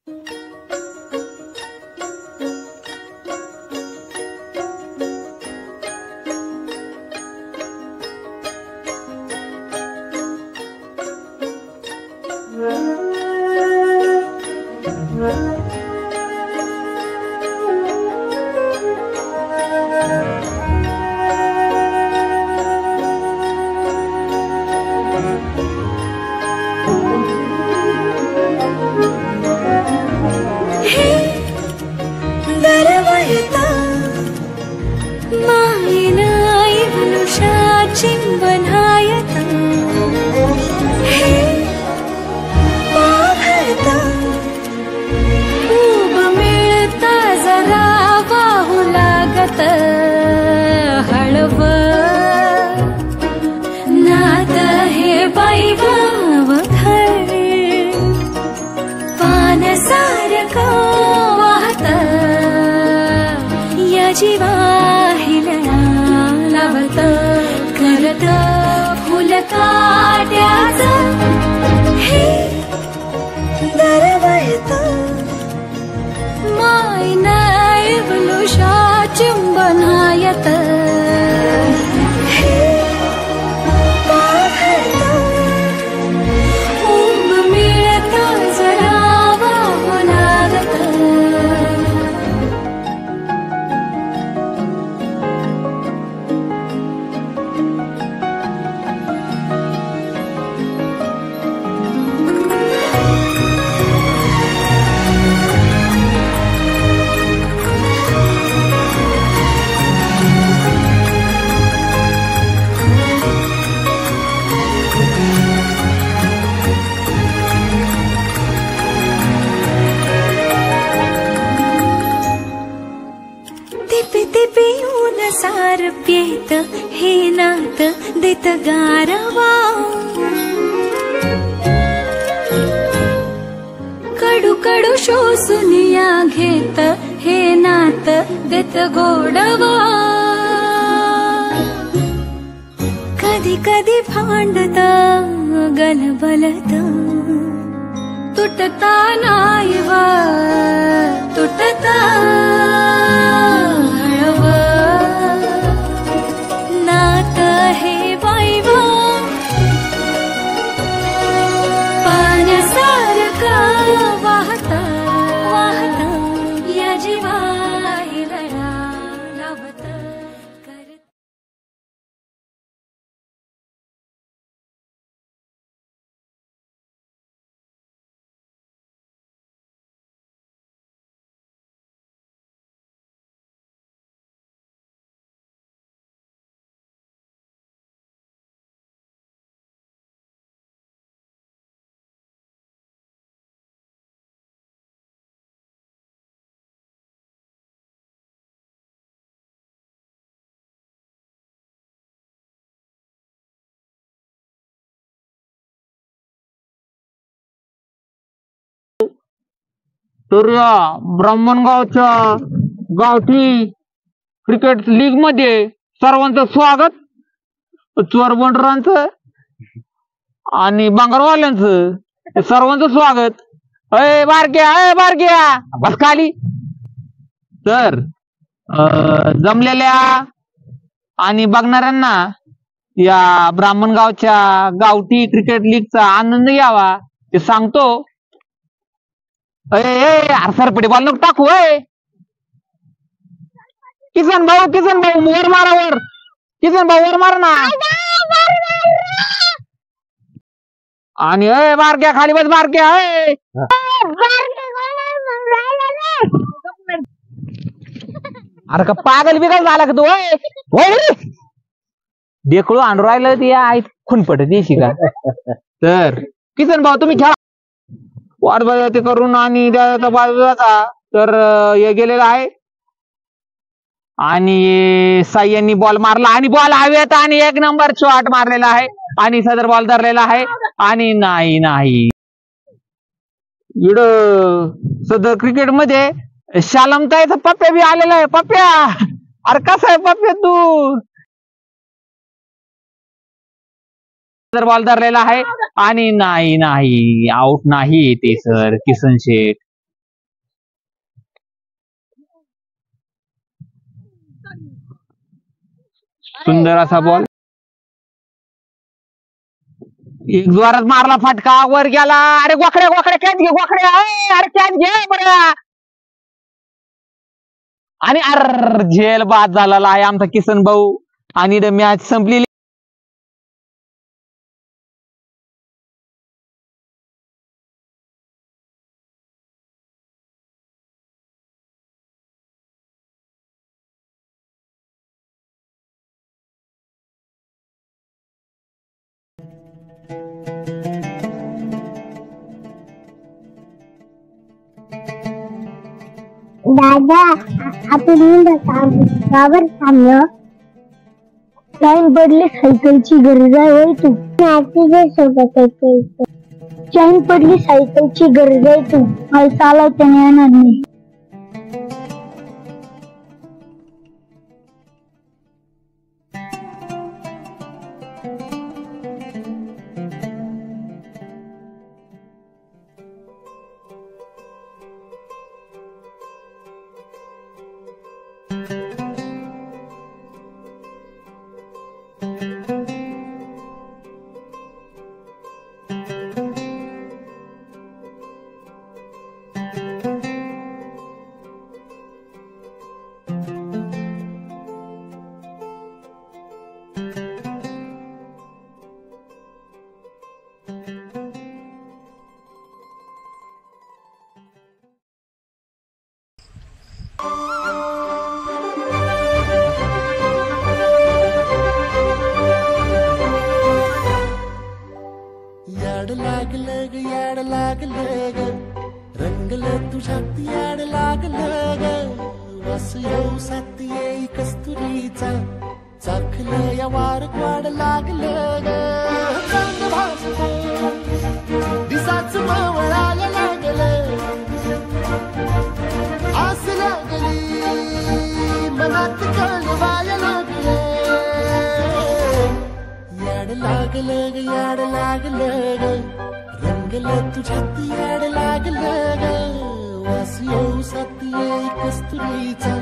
तर या ब्राह्मणगावच्या गावठी क्रिकेट लीग मध्ये सर्वांचं स्वागत. चोरबंडरांचं आणि बांगरवाल्यांचं सर्वांचं स्वागत. अय बारक्या बस खाली. तर जमलेल्या आणि बघणाऱ्यांना या ब्राह्मणगावच्या गावठी क्रिकेट लीगचा आनंद घ्यावा ते सांगतो. सरपटे बॉल नको टाकू. किसन भाऊ वर मारा. किसन भाऊ वर मार ना. आणि बारक्या खाली बस. बारक्या अरे का पागल बिगल झाला का तू? देखळू आणून राहिलं ते आई खुनपट देशी का? तर किसन भाऊ तुम्ही खेळा. वाट बघा ते करून आणि त्याचा बाजूचा तर हे गेलेला आहे आणि साह्यांनी बॉल मारला आणि बॉल हवेत आणि 1 नंबर शॉट मारलेला आहे आणि सदर बॉल धरलेला आहे आणि नाही इड सदर क्रिकेट मध्ये शालमताईचा पप्प्या बी आलेला आहे. पप्प्या अरे कसा आहे पप्प्या तू? सदर बॉल धरलेला आहे आणि नाही आउट नाही ते सर किसन शेठ. सुंदर असा बॉल, एक जोरात मारला फटका, वर गेला. अरे गोखड्या गोखड्या कॅच घे, गोखड्या अरे कॅच घे बरं. आणि अर झेल बाद झालेला आहे आमचा किसन भाऊ आणि मॅच संपलेली. दादा आपण गावावर थांबलो. लाईन पडली, सायकलची गरज आहे होय तू. चैन पडली, सायकलची गरज आहे तू. मला चालवता येणार नाही. याड लागलं ग, रंगलं तुझ्यात याड लागलं ग. वास येऊ साथ येई कस्तुरीचा, चाखलं या वार वाड लागलं ग. चांग भासतं दिसाच मावळायला लागलं, आस लागली मनात कळवायला लागलं. याड लागलं ग, याड लागलं ग, रंगलं तुझ्यात याड लागलं ग. वास येऊ साथ येई कस्तुरीचा,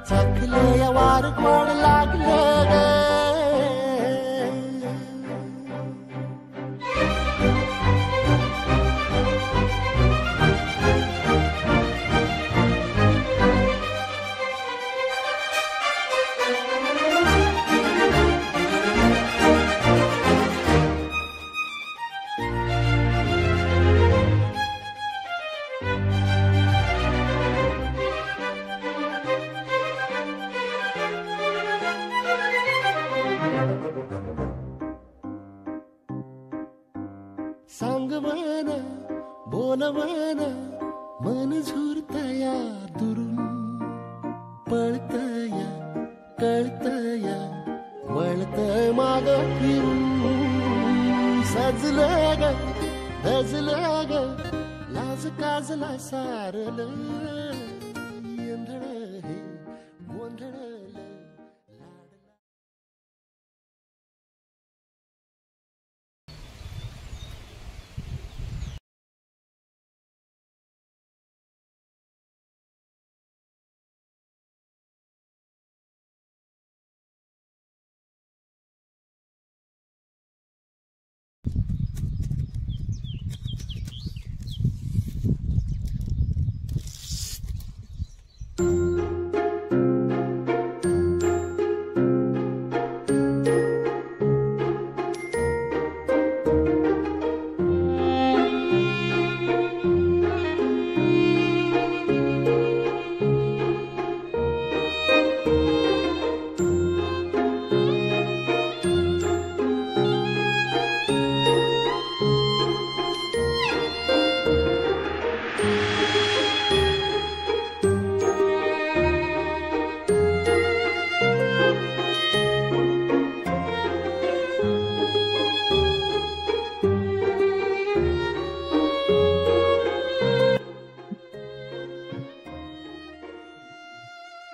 चाखलं या वार गोड लागलं ग. सांगवान बोलवान मन झुरतया दुरून, पळतया कळतया वळत माग फिरून. सजलं ग धजलं ग, लाज काजला सारलं, येंधळ हे गोंधळलं.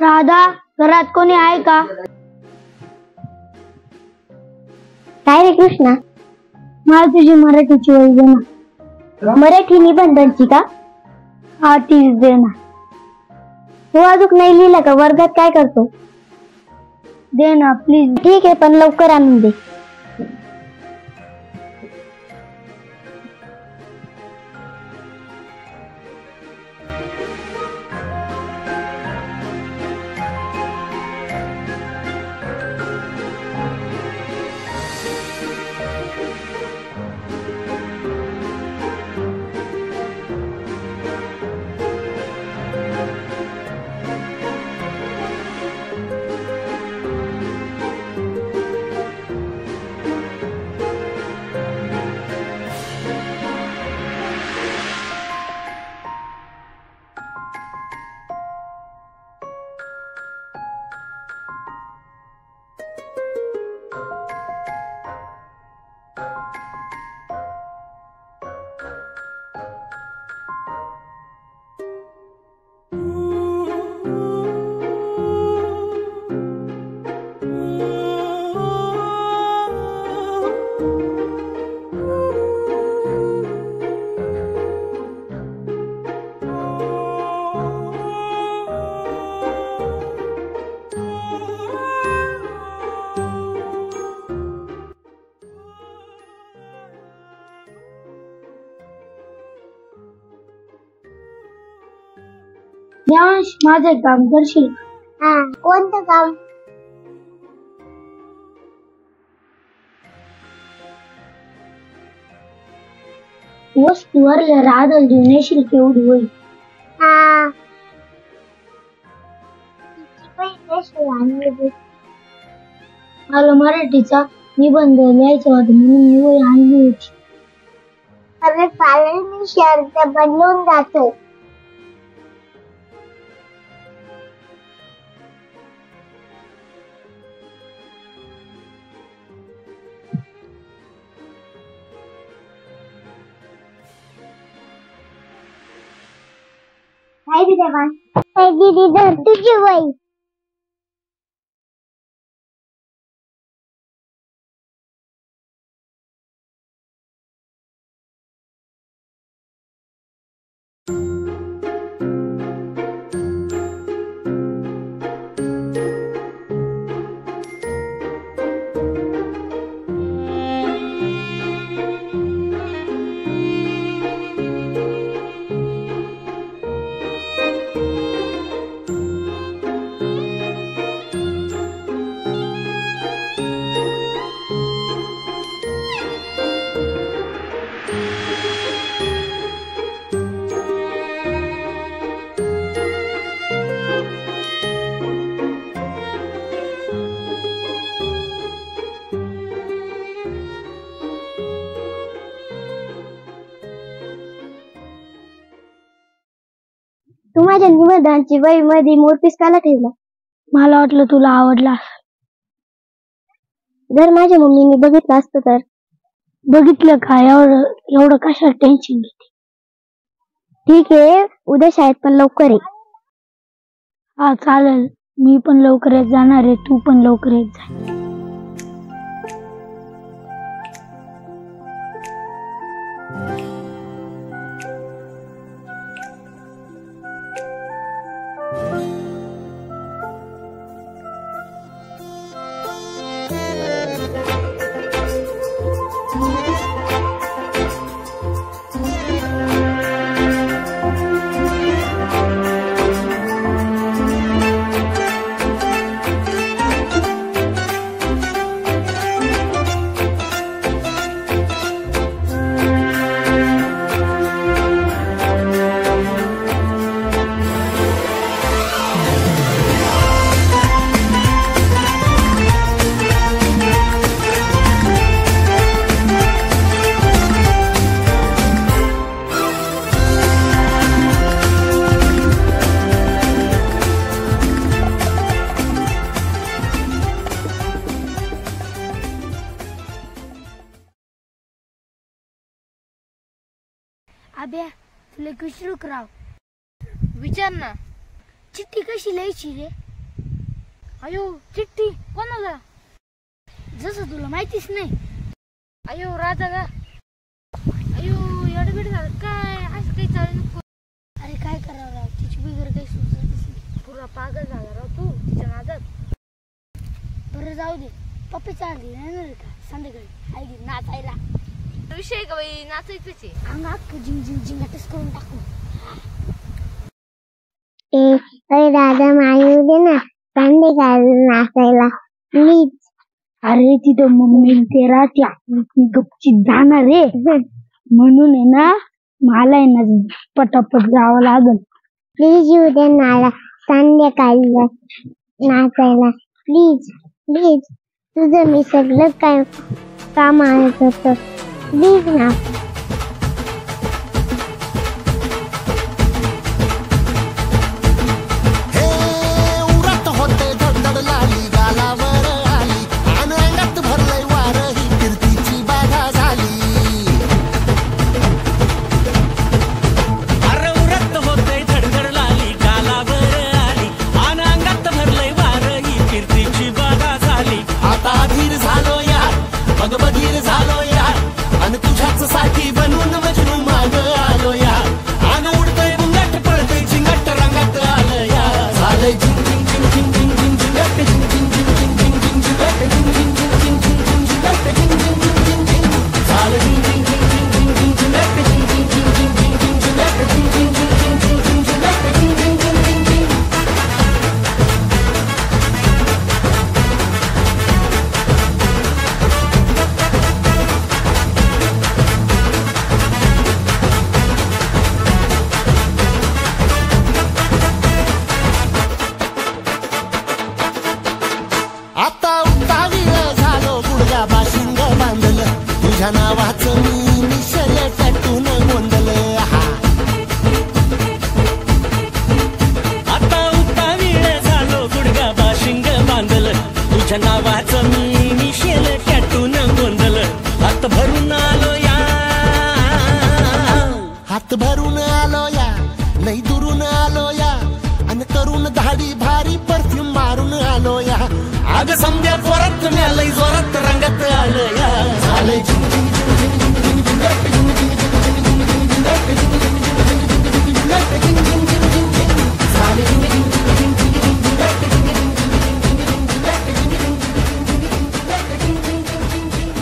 राधा, घरात कोणी आहे का? काय रे कृष्णा, मला तुझी मराठीची वही दे ना. मराठी निबंधांची का? हा तीच दे ना. तू अजून नाही लिहिलं का? वर्गात काय करतो? दे ना प्लीज. ठीक आहे पण लवकर आणून दे. देवांश माझं एक काम करशील? हा कोणतं काम? वस्तूवर राधल देऊन येशील केवढी होईल? हा मला मराठीचा निबंध लिहायचा होता म्हणून मी वही आणली होती. अरे चालेल मी शर्ट बदलून जातो. काय दे देवा? काय दीदी धर तुझी वही. तू माझ्या निबंधांची वही मध्ये मोरपीस काला ठेवला? मला वाटलं तुला आवडला. जर माझ्या मम्मीने बघितलं असतं तर? बघितलं का? एवढं कशाला टेन्शन घेते? ठीक आहे उद्या शाळेत पण लवकर ये. हा चालेल. मी पण लवकर जाणार आहे. तू पण लवकर येत जा. अबे तुला विचारू कराव. विचार ना. चिठ्ठी कशी लिहायची रे? अयो चिठ्ठी कोणाला? जसं तुला माहितीच नाही. अयो राधा का? अयो एवढं झालं काय? असं काही चालू नको. अरे काय करावं राव? तिची बिगर काही सुचतच नाही. पुरा पागल झाला राव तू तिच्या नादात. बरं जाऊ दे, पप्पी चालली येणार आहे का संध्याकाळी आई नाचायला? विषय का बाई, नाचायचंच आहे. अंग अख्खं झिंग झिंग झिंगाटच करून टाकू. दादा माही दे ना संध्याकाळी नाचायला प्लीज. अरे तिथं मम्मी ते राहत्या, मी गपचीत जाणार रे, म्हणून आहे ना मला आहे ना पटापट जावं लागल. प्लीज येऊ दे मला संध्याकाळी नाचायला प्लीज प्लीज. तुझं मी सगळं काय काम आणत होतं प्लीज ना. साठी बनून मजनू माग आलो या. आन उडतोय बुंगाट पळतोय झिंगाट रंगात आलं या. झालंय झिंग झिंग झिंग झिंग झिंग झिंग झिंगाट झिंग झिंग झिंग झिंग झिंग झिंग झिंगाट झिंग झिंग झिंग झिंग झिंग झिंग झिंगाट झिंग झिंग झिंग झिंग झिंग. झालं झिंग झिंग झिंग झिंग झिंग झिंग झिंगाट झिंग झिंग झिंग झिंग झिंग झिंग झिंगाट झिंग झिंग झिंग झिंग झिंग झिंग झिंगाट झिंग झिंग झिंग झिंग झिंग. आता उतावीळ झालो गुडघा बाशिंग बांधलं तुझ्या नावाचं मी मिशल टॅटून गोंधलं. आता उतावीळ झालो गुडघा बाशिंग बांधलं तुझ्या नावाचं मी मिशेल टॅटून गोंधलं. हात भरून आलो या, हात भरून आलो या, लई दुरून आलो या, आणि करून धाडी भारी परफ्यूम मारून आलो या. अग समजा जोरात लई जोरात रंगात आलं या. झालंय झिंग झिंग झिंग झिंग झिंग झिंग झिंगाट झिंग झिंग झिंग झिंग झिंग झिंग झिंगाट झिंग झिंग झिंग झिंग झिंग झिंग झिंगाट झिंग झिंग झिंग झिंग झिंग. झालंय झिंग झिंग झिंग झिंग झिंग झिंग झिंगाट झिंग झिंग झिंग झिंग झिंग झिंग झिंगाट झिंग झिंग झिंग झिंग झिंग झिंगाट झिंग झिंग झिंग झिंग झिंग.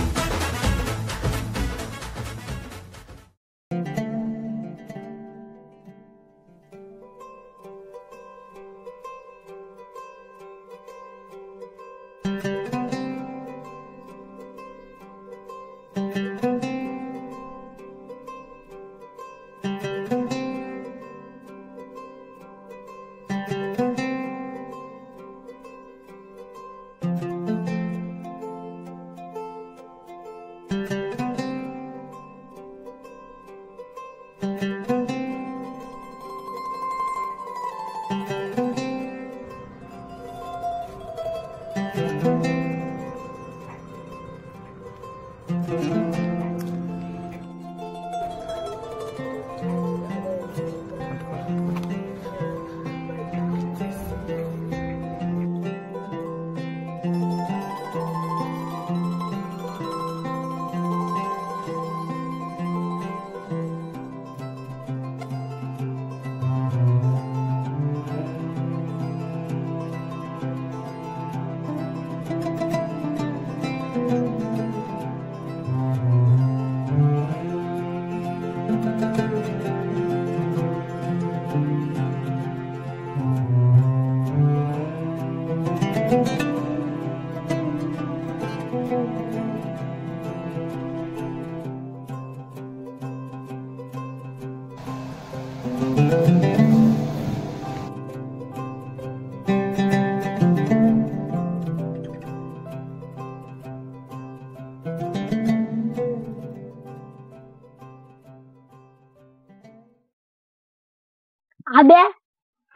अबे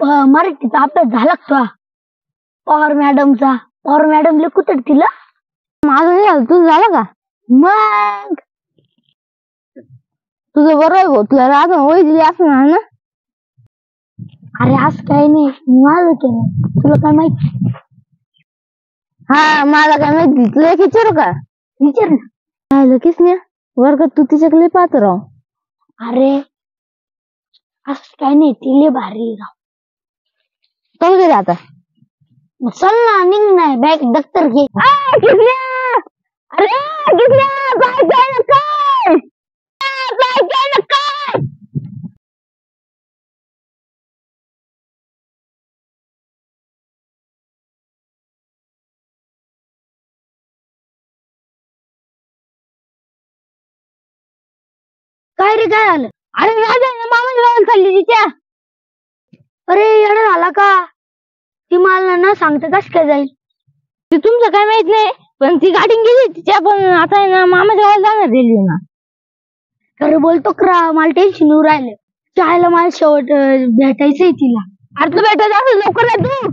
मराठीचा अभ्यास झाला का? पवार मॅडमचा. पवार मॅडम लिखू तर तिला माझं नाही झालं, तुझं झालं का? मग तुझं बरं आहे भाऊ, तुला राजा होई दिली असणार ना. अरे असं काही नाही, माझं केलं, तुला काय माहिती? हा मला काय माहिती, तुला एक विचारू का? विचार ना. काय लगेच नाही वर्गात तू तिच्याकडे पाहतो राव. अरे असं काही नाही, तिले भारी राव. तो घरी आता चल ना निघ नाही बॅग दफ्तर घे. अरे जायचंय ना काय? जायचंय ना काय? काय रे काय झालं? अरे राजा मामाच्या गावाला चालली तिच्या. अरे येणं झाला का? ती मला न सांगता कस काय जाईल? ते तुमचं काय माहित नाही, पण ती गाडी गेली तिच्या. पण आता आहे ना मामाच्या गावाला जाणार रेल्वे ना. अरे बोलतो करा, मला टेन्शन येऊ राहिलं. चायला मला शेवट भेटायचंय तिला. अरे तू भेटायचं असं लवकर जा तू.